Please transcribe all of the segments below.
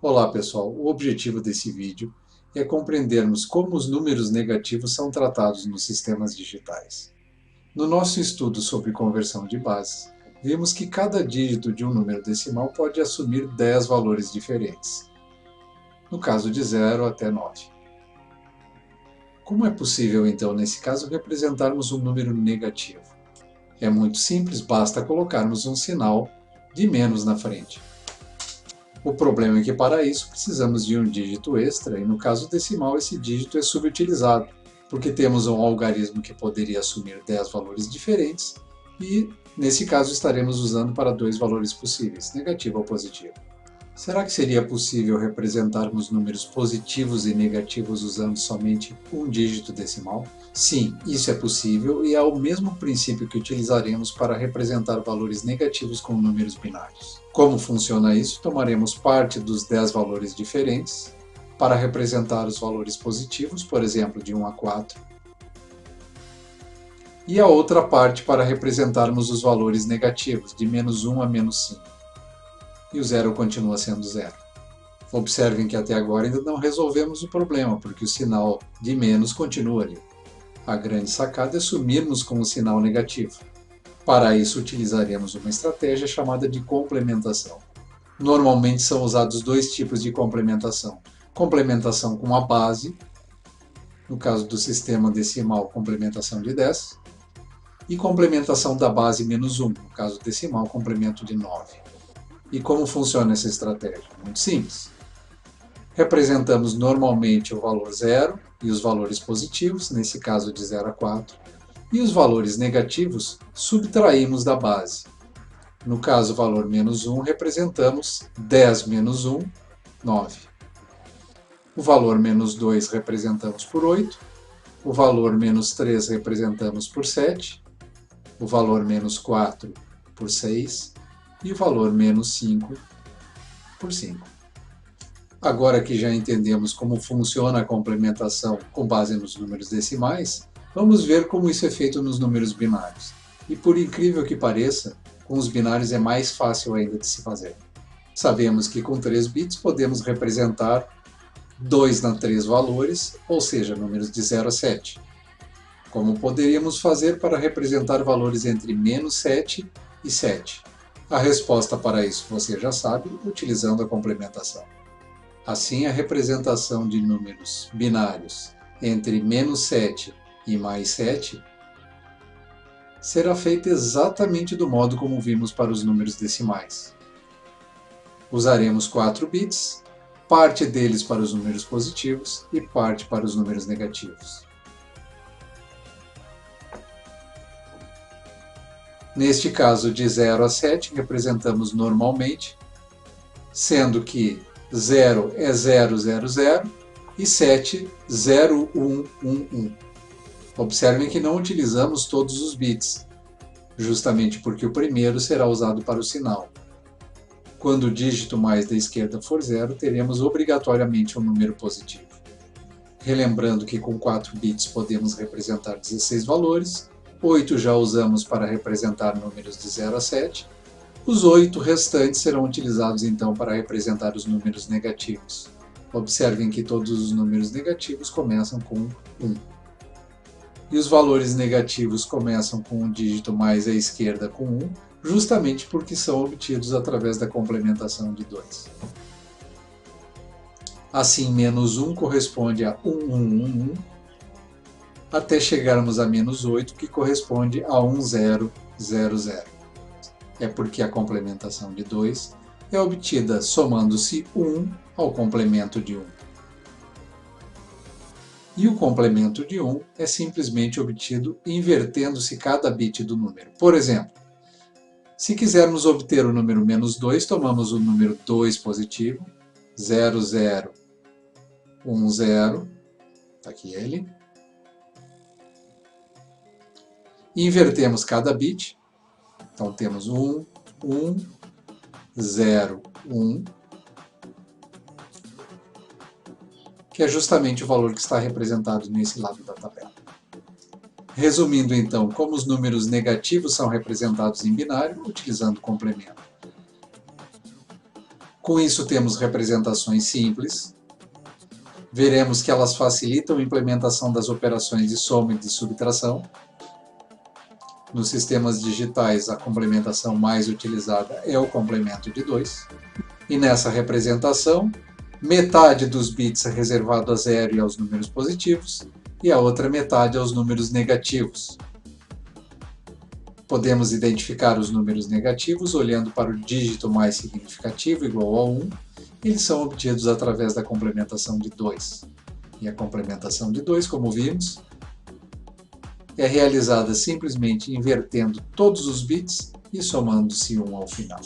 Olá pessoal, o objetivo desse vídeo é compreendermos como os números negativos são tratados nos sistemas digitais. No nosso estudo sobre conversão de bases, vimos que cada dígito de um número decimal pode assumir 10 valores diferentes, no caso de 0 até 9. Como é possível então, nesse caso, representarmos um número negativo? É muito simples, basta colocarmos um sinal de menos na frente. O problema é que para isso precisamos de um dígito extra e no caso decimal esse dígito é subutilizado, porque temos um algarismo que poderia assumir 10 valores diferentes e nesse caso estaremos usando para dois valores possíveis, negativo ou positivo. Será que seria possível representarmos números positivos e negativos usando somente um dígito decimal? Sim, isso é possível e é o mesmo princípio que utilizaremos para representar valores negativos com números binários. Como funciona isso? Tomaremos parte dos 10 valores diferentes para representar os valores positivos, por exemplo, de 1 a 4, e a outra parte para representarmos os valores negativos, de menos 1 a menos 5. E o zero continua sendo zero. Observem que até agora ainda não resolvemos o problema, porque o sinal de menos continua ali. A grande sacada é sumirmos com o sinal negativo. Para isso utilizaremos uma estratégia chamada de complementação. Normalmente são usados dois tipos de complementação. Complementação com a base, no caso do sistema decimal, complementação de 10, e complementação da base menos 1, no caso decimal, complemento de 9. E como funciona essa estratégia? Muito simples. Representamos normalmente o valor 0 e os valores positivos, nesse caso de 0 a 4, e os valores negativos subtraímos da base. No caso, o valor menos 1, representamos 10 menos 1, 9. O valor menos 2 representamos por 8, o valor menos 3 representamos por 7, o valor menos 4 por 6, e o valor menos 5 por 5. Agora que já entendemos como funciona a complementação com base nos números decimais, vamos ver como isso é feito nos números binários. E por incrível que pareça, com os binários é mais fácil ainda de se fazer. Sabemos que com 3 bits podemos representar 2 na 3 valores, ou seja, números de 0 a 7. Como poderíamos fazer para representar valores entre menos 7 e 7? A resposta para isso você já sabe, utilizando a complementação. Assim, a representação de números binários entre menos 7 e mais 7 será feita exatamente do modo como vimos para os números decimais. Usaremos 4 bits, parte deles para os números positivos e parte para os números negativos. Neste caso, de 0 a 7, representamos normalmente, sendo que 0 é 0, 0, 0 e 7, 0, 1, 1, 1. Observem que não utilizamos todos os bits, justamente porque o primeiro será usado para o sinal. Quando o dígito mais da esquerda for 0, teremos obrigatoriamente um número positivo. Relembrando que com 4 bits podemos representar 16 valores, 8 já usamos para representar números de 0 a 7, os 8 restantes serão utilizados então para representar os números negativos. Observem que todos os números negativos começam com 1. E os valores negativos começam com um dígito mais à esquerda com 1, justamente porque são obtidos através da complementação de 2. Assim, menos 1 corresponde a 1, 1, 1, 1, até chegarmos a menos 8, que corresponde a 1, 0, 0, 0. É porque a complementação de 2 é obtida somando-se 1 ao complemento de 1. E o complemento de 1 é simplesmente obtido invertendo-se cada bit do número. Por exemplo, se quisermos obter o número menos 2, tomamos o número 2 positivo, 0, 0, 1, 0, está aqui ele, e invertemos cada bit. Então temos 1, 1, 0, 1, que é justamente o valor que está representado nesse lado da tabela. Resumindo então, como os números negativos são representados em binário, utilizando o complemento. Com isso temos representações simples. Veremos que elas facilitam a implementação das operações de soma e de subtração. Nos sistemas digitais, a complementação mais utilizada é o complemento de 2. E nessa representação, metade dos bits é reservado a 0 e aos números positivos, e a outra metade aos números negativos. Podemos identificar os números negativos olhando para o dígito mais significativo, igual a 1. Eles são obtidos através da complementação de 2. E a complementação de 2, como vimos, é realizada simplesmente invertendo todos os bits e somando-se 1 ao final.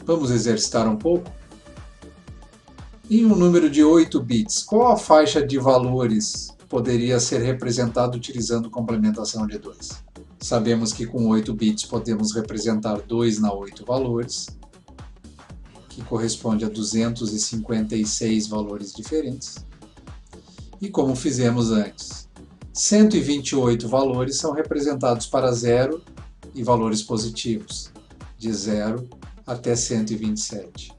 Vamos exercitar um pouco? Em um número de 8 bits, qual a faixa de valores poderia ser representada utilizando complementação de 2? Sabemos que com 8 bits podemos representar 2 na 8 valores, que corresponde a 256 valores diferentes. E como fizemos antes, 128 valores são representados para 0 e valores positivos, de 0 até 127.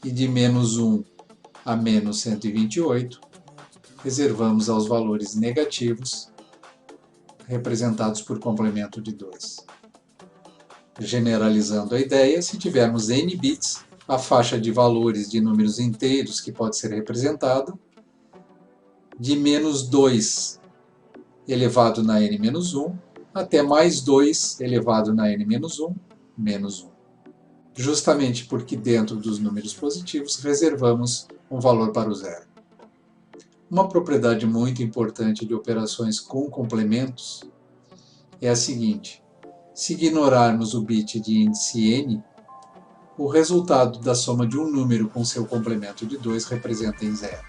E de menos 1 a menos 128, reservamos aos valores negativos, representados por complemento de 2. Generalizando a ideia, se tivermos n bits, a faixa de valores de números inteiros que pode ser representada, de menos 2 elevado na n-1 até mais 2 elevado na n-1, menos 1. Justamente porque dentro dos números positivos reservamos um valor para o zero. Uma propriedade muito importante de operações com complementos é a seguinte: se ignorarmos o bit de índice n, o resultado da soma de um número com seu complemento de 2 representa em zero.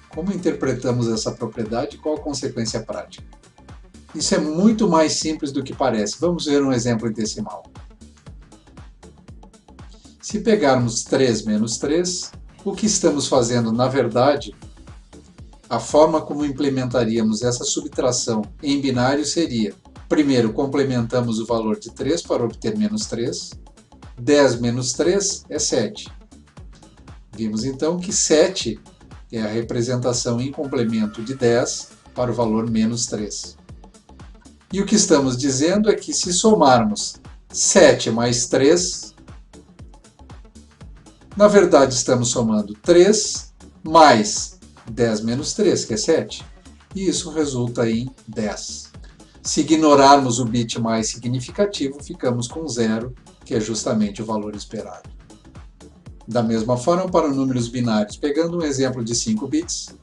Como interpretamos essa propriedade e qual a consequência prática? Isso é muito mais simples do que parece. Vamos ver um exemplo em decimal. Se pegarmos 3 menos 3, o que estamos fazendo, na verdade, a forma como implementaríamos essa subtração em binário seria: primeiro, complementamos o valor de 3 para obter menos 3. 10 menos 3 é 7. Vimos então que 7 é a representação em complemento de 10 para o valor menos 3. E o que estamos dizendo é que se somarmos 7 mais 3, na verdade estamos somando 3 mais 10 menos 3, que é 7. E isso resulta em 10. Se ignorarmos o bit mais significativo, ficamos com 0, que é justamente o valor esperado. Da mesma forma, para números binários, pegando um exemplo de 5 bits,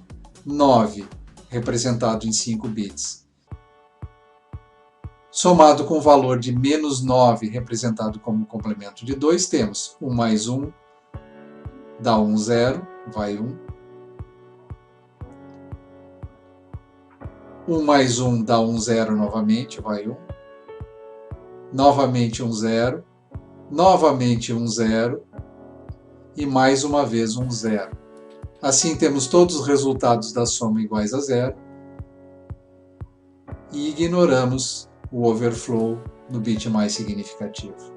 9 representado em 5 bits, somado com o valor de menos 9 representado como complemento de 2, temos 1 mais 1 dá 1, 0, vai 1. 1 mais 1 dá 1, 0 novamente, vai 1. Novamente 1, 0. Novamente 1, 0. E mais uma vez 1, 0. Assim temos todos os resultados da soma iguais a 0. E ignoramos o overflow no bit mais significativo.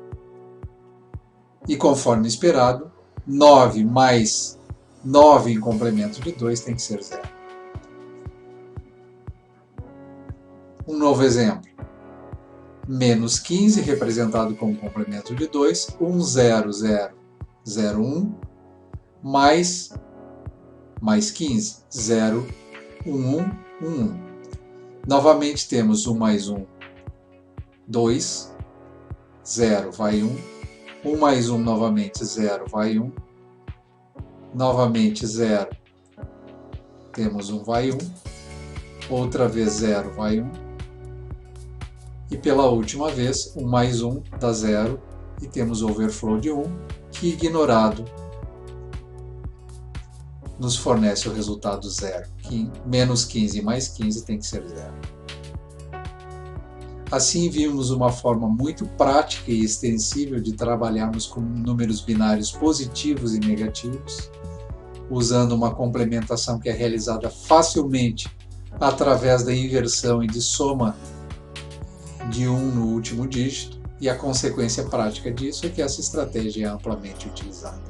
E conforme esperado, 9 mais 9 em complemento de 2 tem que ser 0. Um novo exemplo. Menos 15, representado como complemento de 2, 1, 0, 0, 0, 1, mais 15, 0, 1, 1, 1, 1. Novamente temos 1 mais 1, 2, 0, vai 1. 1 mais 1 novamente, 0, vai 1. Novamente 0, temos 1, vai 1. Outra vez 0, vai 1. E pela última vez, 1 mais 1 dá 0, e temos overflow de 1, que ignorado nos fornece o resultado 0, que menos 15 mais 15 tem que ser 0. Assim vimos uma forma muito prática e extensível de trabalharmos com números binários positivos e negativos, usando uma complementação que é realizada facilmente através da inversão e de soma de 1 no último dígito, e a consequência prática disso é que essa estratégia é amplamente utilizada.